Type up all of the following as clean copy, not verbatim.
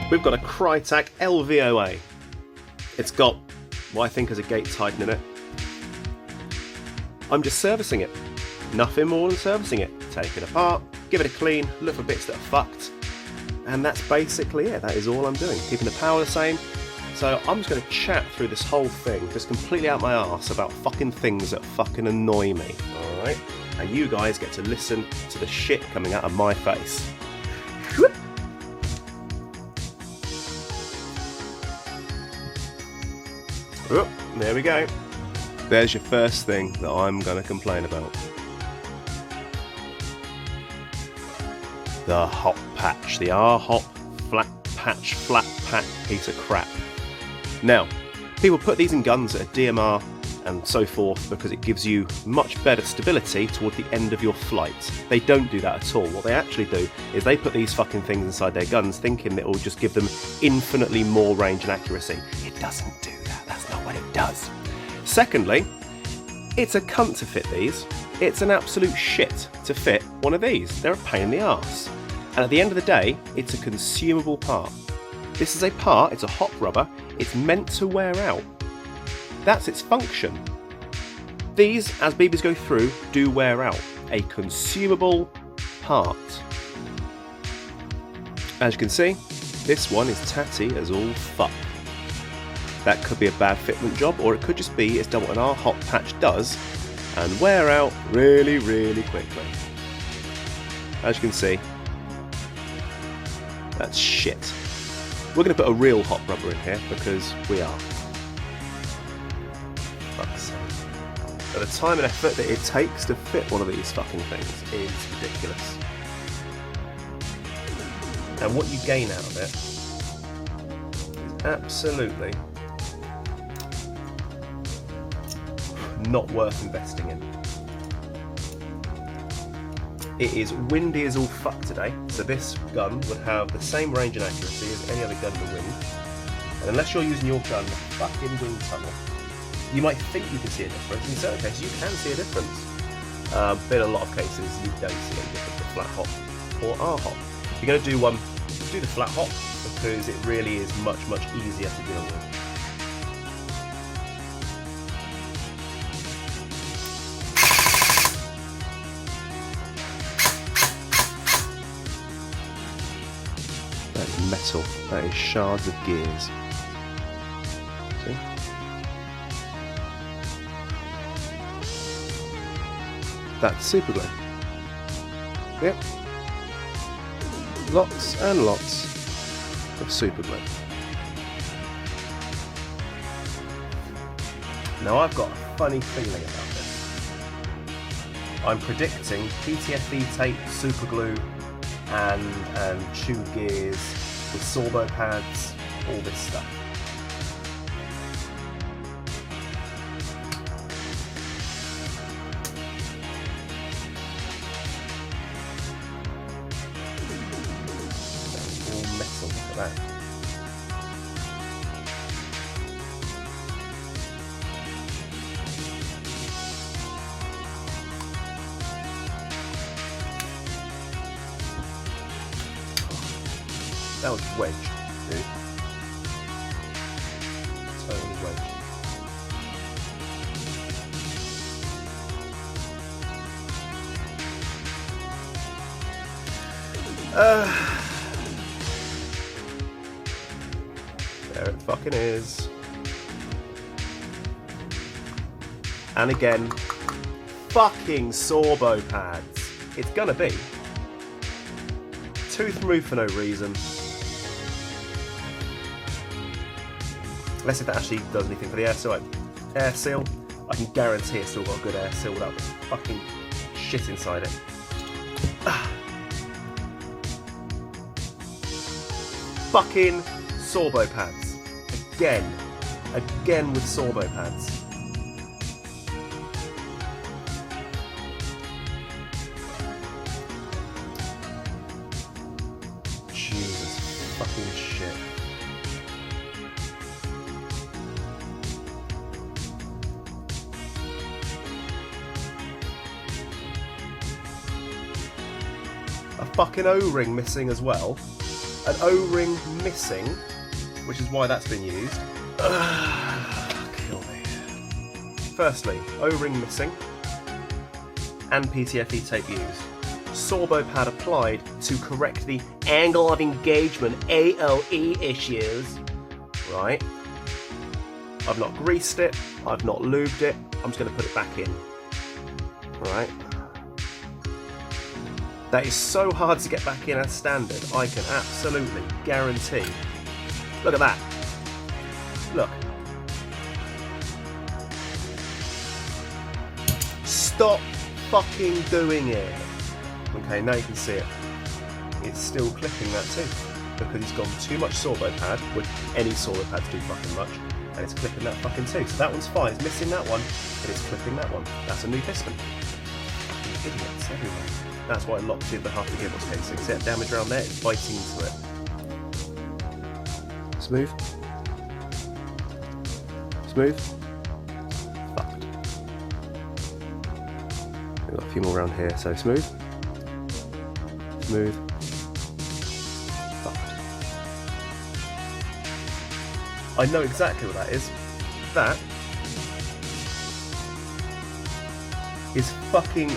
we've got a Krytac LVOA. It's got what I think is a gate tighten in it. I'm just servicing it. Nothing more than servicing it. Take it apart, give it a clean, look for bits that are fucked, and that's basically it. That is all I'm doing. Keeping the power the same. So I'm just going to chat through this whole thing, just completely out my arse about fucking things that fucking annoy me. Alright? And you guys get to listen to the shit coming out of my face. Oh, there we go. There's your first thing that I'm going to complain about. The hop patch. The R-hop flat pack piece of crap. Now, people put these in guns at a DMR and so forth because it gives you much better stability toward the end of your flight. They don't do that at all. What they actually do is they put these fucking things inside their guns thinking that it will just give them infinitely more range and accuracy. It doesn't do that. That's not what it does. Secondly, it's a cunt to fit these. It's an absolute shit to fit one of these. They're a pain in the arse. And at the end of the day, it's a consumable part. This is a part, it's a hop rubber, it's meant to wear out. That's its function. These, as BBs go through, do wear out. A consumable part. As you can see, this one is tatty as all fuck. That could be a bad fitment job, or it could just be it's done what an R-hop patch does and wear out really, really quickly. As you can see, that's shit. We're going to put a real hop rubber in here because we are. Fuck's sake. But the time and effort that it takes to fit one of these fucking things is ridiculous. And what you gain out of it is absolutely not worth investing in. It is windy as all fuck today, so this gun would have the same range and accuracy as any other gun in the wind. And unless you're using your gun fucking wind tunnel, you might think you can see a difference. In certain cases, you can see a difference. But in a lot of cases, you don't see any difference with flat hop or R-hop. If you're going to do one, do the flat hop because it really is much, much easier to deal with. That is metal. That is shards of gears. See? That's super glue. Yep. Lots and lots of super glue. Now I've got a funny feeling about this. I'm predicting PTFE tape, super glue, and tube gears with sorbo pads, all this stuff. That's all metal, look at that. That was wedged, dude. Totally wedged. There it fucking is. And again, fucking sorbo pads. It's gonna be. Tooth removed for no reason. Unless if that actually does anything for the air seal. Air seal, I can guarantee it's still got a good air seal without the fucking shit inside it. Fucking sorbo pads. Again with sorbo pads. Jesus fucking shit. A fucking O-ring missing as well. an O-ring missing, which is why that's been used. Kill me. Firstly, O-ring missing and PTFE tape used. Sorbo pad applied to correct the angle of engagement AOE issues. Right. I've not greased it, I've not lubed it, I'm just going to put it back in. Right. That is so hard to get back in as standard, I can absolutely guarantee. Look at that. Look. Stop fucking doing it. Okay, now you can see it. It's still clipping that too, because it's gone too much sorbo pad, which any sorbo pads do fucking much, and it's clipping that fucking too. So that one's fine, it's missing that one, but it's clipping that one. That's a new piston. Fucking idiots everywhere. That's why I locked in the half the gearbox casing. See that damage around there? It's biting into it. Smooth. Smooth. Fucked. We've got a few more around here, so smooth. Smooth. Fucked. I know exactly what that is. That is fucking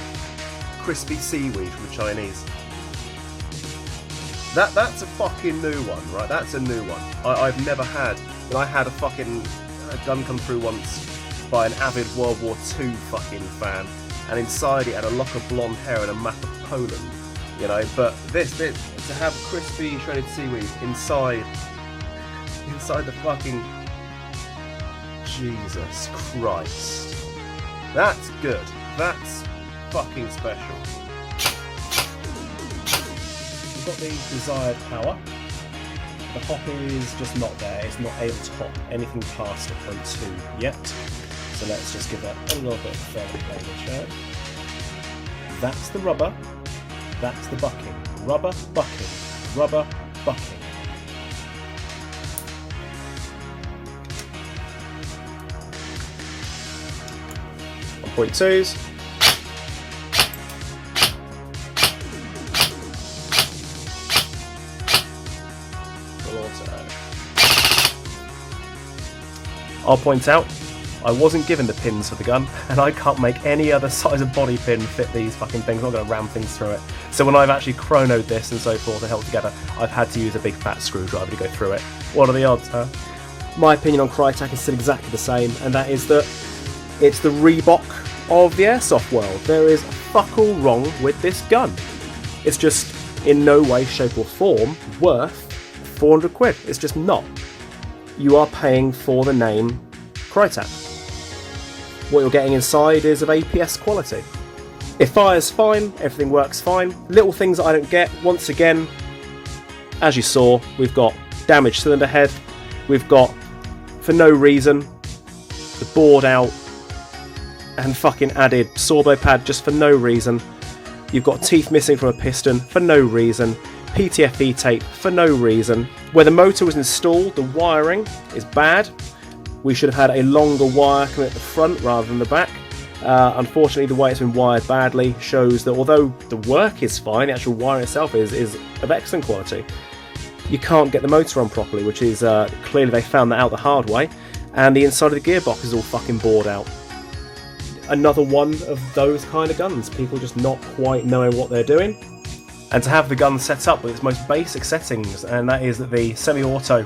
crispy seaweed from the Chinese. That's a fucking new one, right? That's a new one. I've never had. And I had a fucking gun come through once by an avid World War II fucking fan, and inside it had a lock of blonde hair and a map of Poland, you know. But this to have crispy shredded seaweed inside the fucking Jesus Christ. That's good. That's fucking special. We've got the desired power. The hop is just not there. It's not able to hop anything past a 0.2 yet. So let's just give that a little bit further play to show. That's the rubber. That's the bucking. Rubber, bucking. Rubber, bucking. .2s. I'll point out, I wasn't given the pins for the gun, and I can't make any other size of body pin fit these fucking things. I'm not going to ram things through it. So when I've actually chronoed this and so forth and held together, I've had to use a big fat screwdriver to go through it. What are the odds, huh? My opinion on Krytac is still exactly the same, and that is that it's the Reebok of the airsoft world. There is fuck all wrong with this gun. It's just in no way, shape or form worth 400 quid. It's just not. You are paying for the name Krytac. What you're getting inside is of APS quality. It fires fine, everything works fine. Little things that I don't get, once again, as you saw, we've got damaged cylinder head, we've got, for no reason, the board out, and fucking added sorbo pad just for no reason. You've got teeth missing from a piston for no reason. PTFE tape for no reason. Where the motor was installed, the wiring is bad. We should have had a longer wire coming at the front rather than the back. Unfortunately, the way it's been wired badly shows that although the work is fine, the actual wire itself is of excellent quality. You can't get the motor on properly, which is clearly they found that out the hard way. And the inside of the gearbox is all fucking bored out. Another one of those kind of guns, people just not quite knowing what they're doing. And to have the gun set up with its most basic settings, and that is that the semi-auto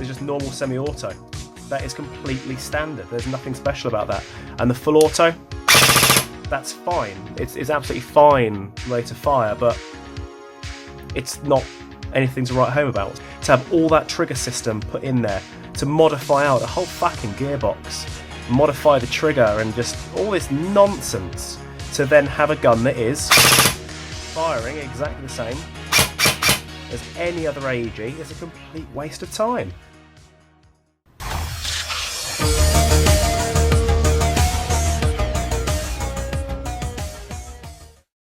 is just normal semi-auto. That is completely standard, there's nothing special about that. And the full auto, that's fine, it's absolutely fine rate of fire, but it's not anything to write home about. To have all that trigger system put in there, to modify out a whole fucking gearbox, modify the trigger and just all this nonsense, to then have a gun that is firing exactly the same as any other AEG is a complete waste of time.